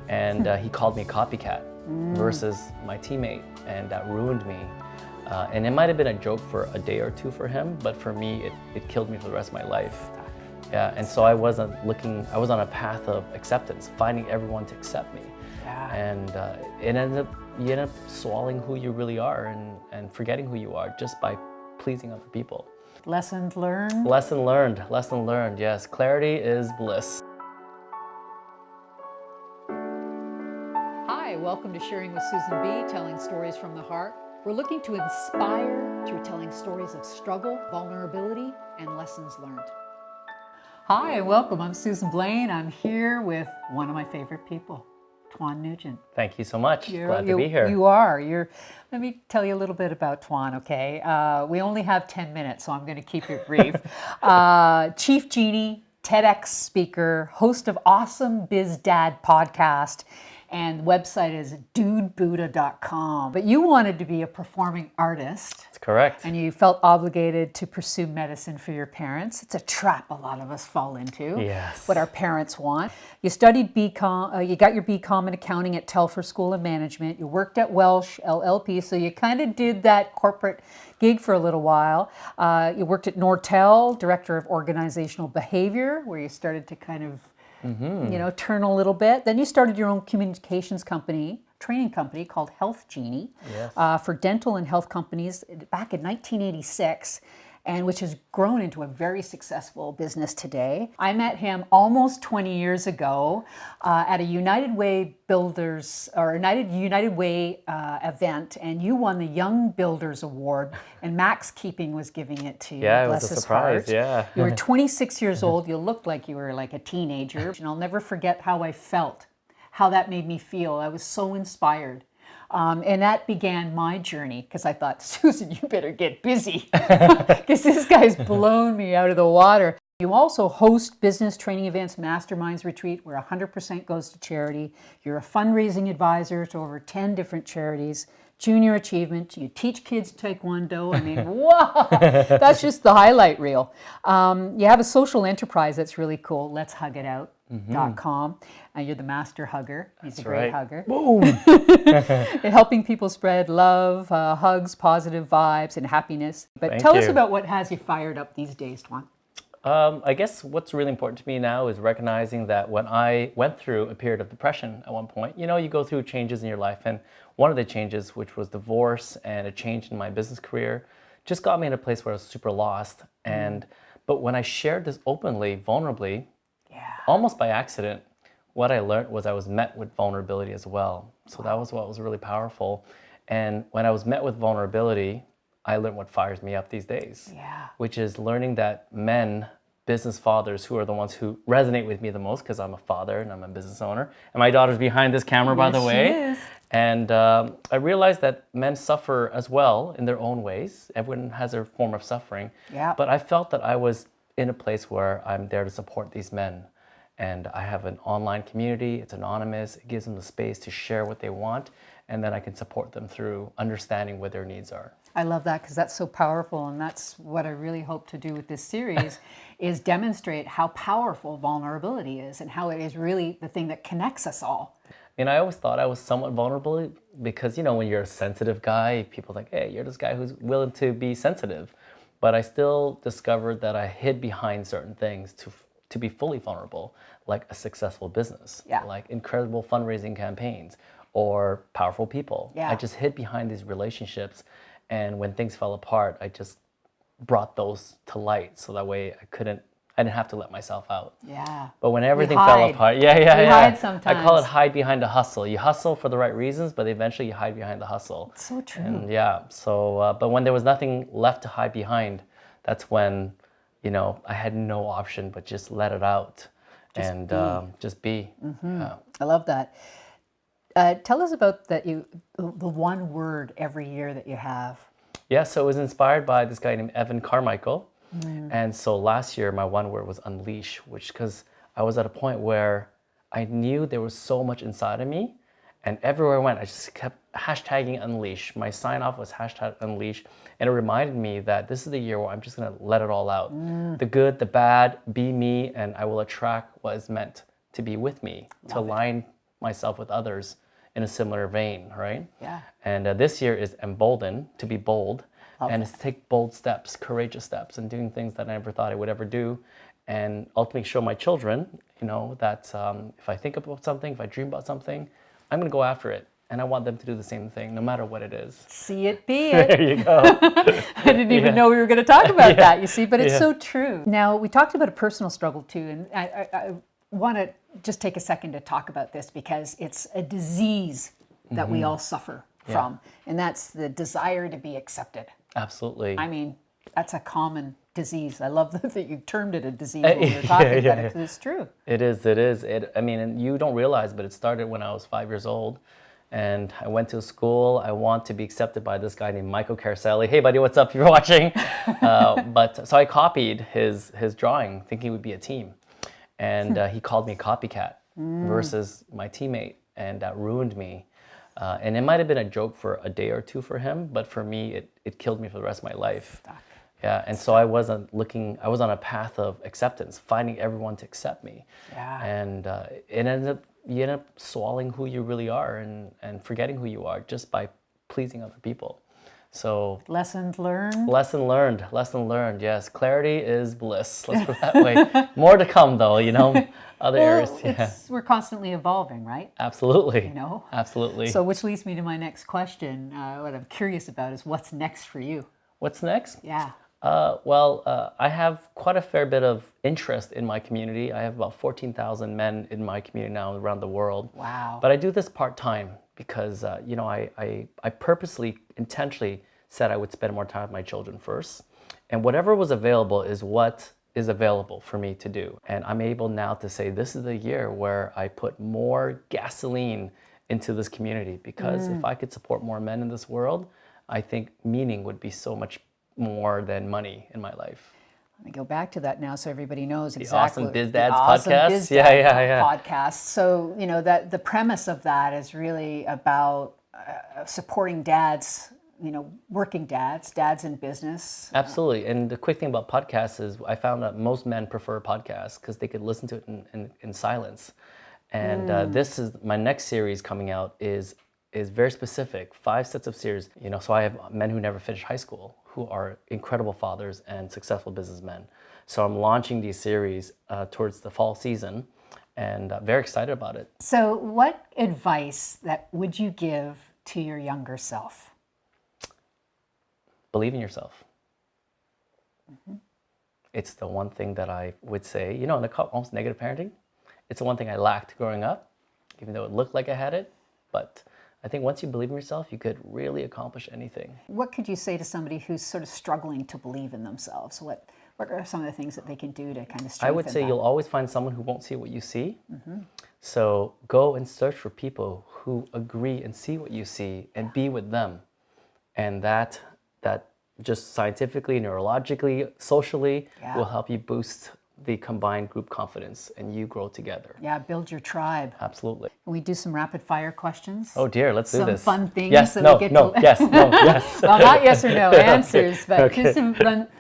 and he called me a copycat versus my teammate, and that ruined me. And it might have been a joke for a day or two for him, but for me, it killed me for the rest of my life. Yeah, and so I was on a path of acceptance, finding everyone to accept me. Yeah. And you end up swallowing who you really are and forgetting who you are just by pleasing other people. Lessons learned? Lesson learned, yes. Clarity is bliss. Hi, welcome to Sharing with Susan B, telling stories from the heart. We're looking to inspire through telling stories of struggle, vulnerability, and lessons learned. Hi, welcome. I'm Susan Blaine. I'm here with one of my favorite people, Tuan Nyugen. Thank you so much. Glad to be here. You are. Let me tell you a little bit about Tuan, okay? We only have 10 minutes, so I'm going to keep it brief. Chief Genie, TedX speaker, host of Awesome Biz Dad podcast, and the website is dudebuddha.com. But you wanted to be a performing artist. That's correct. And you felt obligated to pursue medicine for your parents. It's a trap a lot of us fall into. Yes. What our parents want. You studied BCom, you got your BCom in accounting at Telfer School of Management. You worked at Welsh LLP, so you kind of did that corporate gig for a little while. You worked at Nortel, Director of Organizational Behavior, where you started to kind of turn a little bit. Then you started your own communications company, training company called Health Genie, yes. For dental and health companies back in 1986, and which has grown into a very successful business today. I met him almost 20 years ago at a United Way Builders or United Way event, and you won the Young Builders Award, and Max Keeping was giving it to you. Yeah, it bless was a his surprise. heart. Yeah. You were 26 years old. You looked like you were like a teenager, and I'll never forget how I felt, how that made me feel. I was so inspired. And that began my journey, because I thought, Susan, you better get busy, because this guy's blown me out of the water. You also host business training events, masterminds retreat, where 100% goes to charity. You're a fundraising advisor to over 10 different charities. Junior achievement. You teach kids Taekwondo. I mean, wow, that's just the highlight reel. You have a social enterprise that's really cool, let'shugitout.com. And you're the master hugger. He's a great hugger. Boom. Helping people spread love, hugs, positive vibes, and happiness. But tell us about what has you fired up these days, Tuan. I guess what's really important to me now is recognizing that when I went through a period of depression at one point, you go through changes in your life, and one of the changes, which was divorce and a change in my business career, just got me in a place where I was super lost. But when I shared this openly, vulnerably, almost by accident, what I learned was I was met with vulnerability as well. So that was what was really powerful. And when I was met with vulnerability, I learned what fires me up these days, which is learning that men, business fathers, who are the ones who resonate with me the most, because I'm a father and I'm a business owner, and my daughter's behind this camera, by the way. She is. And I realized that men suffer as well in their own ways. Everyone has their form of suffering. Yeah. But I felt that I was in a place where I'm there to support these men. And I have an online community. It's anonymous. It gives them the space to share what they want, and then I can support them through understanding what their needs are. I love that, because that's so powerful, and that's what I really hope to do with this series is demonstrate how powerful vulnerability is and how it is really the thing that connects us all. And I always thought I was somewhat vulnerable because, when you're a sensitive guy, people think, hey, you're this guy who's willing to be sensitive. But I still discovered that I hid behind certain things to be fully vulnerable, like a successful business, like incredible fundraising campaigns, or powerful people. I just hid behind these relationships, and when things fell apart, I just brought those to light, so that way I didn't have to let myself out. Yeah. But when everything fell apart, we hide sometimes. I call it hide behind the hustle. You hustle for the right reasons, but eventually you hide behind the hustle. It's so true. And but when there was nothing left to hide behind, that's when, I had no option but just let it out just be. I love that. Tell us about the one word every year that you have. Yeah, so it was inspired by this guy named Evan Carmichael. And so last year, my one word was unleash, because I was at a point where I knew there was so much inside of me, and everywhere I went, I just kept hashtagging unleash. My sign off was hashtag unleash, and it reminded me that this is the year where I'm just gonna let it all out. The good, the bad, be me, and I will attract what is meant to be with me, to align myself with others in a similar vein, right? Yeah. And this year is embolden, to be bold, and it's to take bold steps, courageous steps, and doing things that I never thought I would ever do, and ultimately show my children, that if I think about something, if I dream about something, I'm going to go after it. And I want them to do the same thing, no matter what it is. See it, be it. There you go. I didn't even know we were going to talk about that, you see, but it's so true. Now, we talked about a personal struggle too, and I want to just take a second to talk about this because it's a disease that we all suffer from, and that's the desire to be accepted. Absolutely. I mean, that's a common disease. I love that you termed it a disease when you're talking about it, because it's true. It is. And you don't realize, but it started when I was 5 years old. And I went to school. I want to be accepted by this guy named Michael Caraselli. Hey, buddy, what's up? You're watching. So I copied his drawing, thinking it would be a team. And he called me a copycat versus my teammate. And that ruined me. And it might have been a joke for a day or two for him, but for me, it killed me for the rest of my life. Stuck. Yeah, and so I was on a path of acceptance, finding everyone to accept me. Yeah. And you end up swallowing who you really are and forgetting who you are just by pleasing other people. So Lessons learned. lesson learned, yes. Clarity is bliss, let's put it that way. More to come though, other areas. Yeah. We're constantly evolving, right? Absolutely. Absolutely. So which leads me to my next question. What I'm curious about is what's next for you? What's next? Yeah. I have quite a fair bit of interest in my community. I have about 14,000 men in my community now around the world. Wow. But I do this part-time because, I purposely, intentionally said I would spend more time with my children first. And whatever was available is what is available for me to do. And I'm able now to say this is the year where I put more gasoline into this community, because if I could support more men in this world, I think meaning would be so much more than money in my life. Let me go back to that now so everybody knows The exactly. Awesome Biz Dads Awesome podcast. Biz Yeah, Dad yeah, yeah. podcast. So, that the premise of that is really about supporting dads, working dads in business. Absolutely. And the quick thing about podcasts is I found that most men prefer podcasts because they could listen to it in silence. And this is my next series coming out is very specific, 5 sets of series. So I have men who never finished high school who are incredible fathers and successful businessmen. So I'm launching these series towards the fall season, and very excited about it. So what advice would you give to your younger self? Believe in yourself. It's the one thing that I would say, in the almost negative parenting, it's the one thing I lacked growing up, even though it looked like I had it. But I think once you believe in yourself, you could really accomplish anything. What could you say to somebody who's sort of struggling to believe in themselves? What are some of the things that they can do to kind of strengthen I would say that? you'll always find someone who won't see what you see. So go and search for people who agree and see what you see and be with them. And that just scientifically, neurologically, socially will help you boost the combined group confidence, and you grow together. Yeah, build your tribe. Absolutely. Can we do some rapid fire questions? Oh dear, let's do this. Some fun things. Yes, that no, we get no, to... yes, no, yes. Well, not yes or no answers, but Okay. just some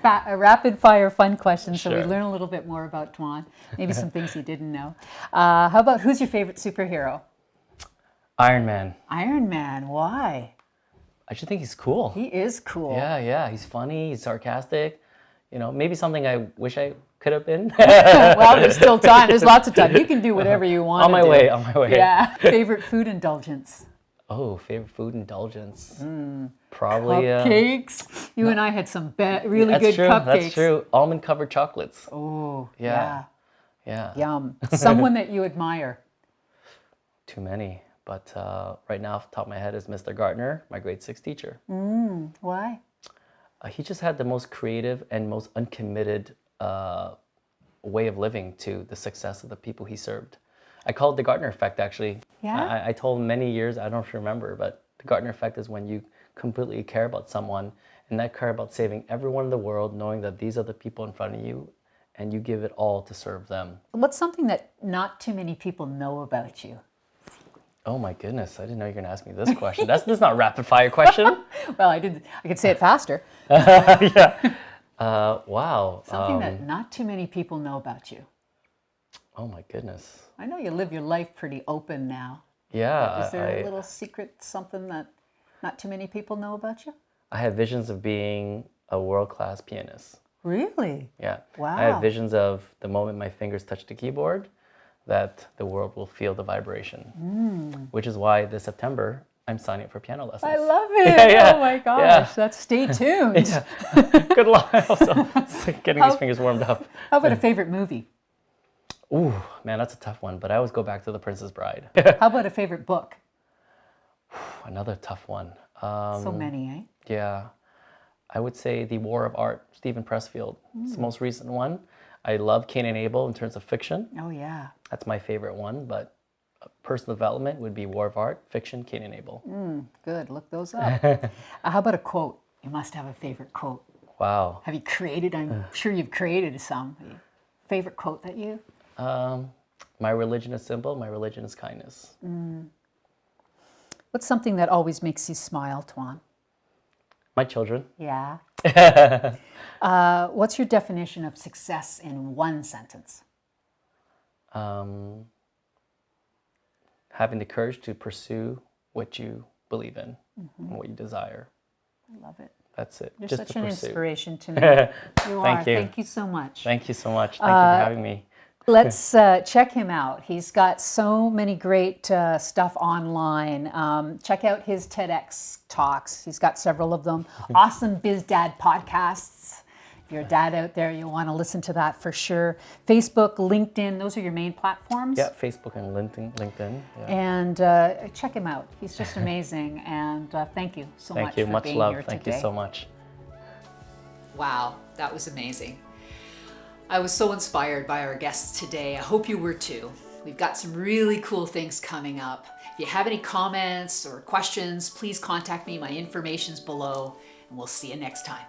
rapid fire fun questions so we Sure. learn a little bit more about Tuan. Maybe some things you didn't know. How about who's your favorite superhero? Iron Man. Iron Man. Why? I just think he's cool. He is cool. Yeah, he's funny, he's sarcastic. Maybe something I wish I could have been. Well, there's still time. There's lots of time. You can do whatever you want On my to do. way, on my way. Yeah. Favorite food indulgence? Oh, favorite food indulgence. Probably. Cupcakes. You and I had some really That's good true. cupcakes. That's true. Almond covered chocolates. Oh, Yeah. Yum. Someone that you admire? Too many. But right now, off the top of my head, is Mr. Gardner, my grade 6 teacher. Why? He just had the most creative and most uncommitted way of living to the success of the people he served. I call it the Gardner Effect, actually. Yeah? I told him many years, I don't know if you remember, but the Gardner Effect is when you completely care about someone and that care about saving everyone in the world, knowing that these are the people in front of you, and you give it all to serve them. What's something that not too many people know about you? Oh my goodness, I didn't know you were gonna ask me this question. This is not a rapid fire question. Well, I could say it faster. Wow. Something that not too many people know about you. Oh my goodness. I know you live your life pretty open now. Yeah, Is there a little secret, something that not too many people know about you? I have visions of being a world-class pianist. Really? Yeah. Wow. I have visions of the moment my fingers touch the keyboard, that the world will feel the vibration. Which is why this September, I'm signing up for piano lessons. I love it. Yeah. Oh my gosh. Yeah. That's stay tuned. Yeah. Good luck. Also, it's like getting these fingers warmed up. How about a favorite movie? Ooh, man, that's a tough one. But I always go back to The Princess Bride. How about a favorite book? Another tough one. So many, eh? Yeah. I would say The War of Art, Stephen Pressfield. It's the most recent one. I love Cain and Abel in terms of fiction. Oh, yeah. That's my favorite one. But personal development would be War of Art, fiction, Cain and Abel. Good. Look those up. How about a quote? You must have a favorite quote. Wow. Have you created? I'm sure you've created some. Favorite quote that you? My religion is simple. My religion is kindness. What's something that always makes you smile, Tuan? My children. Yeah. What's your definition of success in one sentence? Having the courage to pursue what you believe in and what you desire. I love it. That's it. You're Just such to an pursue. inspiration to me. You are. Thank you. Thank you so much. Thank you so much. Thank you for having me. Let's check him out. He's got so many great stuff online. Check out his TEDx talks. He's got several of them. Awesome Biz Dad podcasts. If you're a dad out there, you'll want to listen to that for sure. Facebook, LinkedIn, those are your main platforms. Yeah, Facebook and LinkedIn. Yeah. And check him out. He's just amazing. And thank you so much Thank you. for Much being love. here Thank today. you so much. Wow, that was amazing. I was so inspired by our guests today. I hope you were too. We've got some really cool things coming up. If you have any comments or questions, please contact me. My information's below, and we'll see you next time.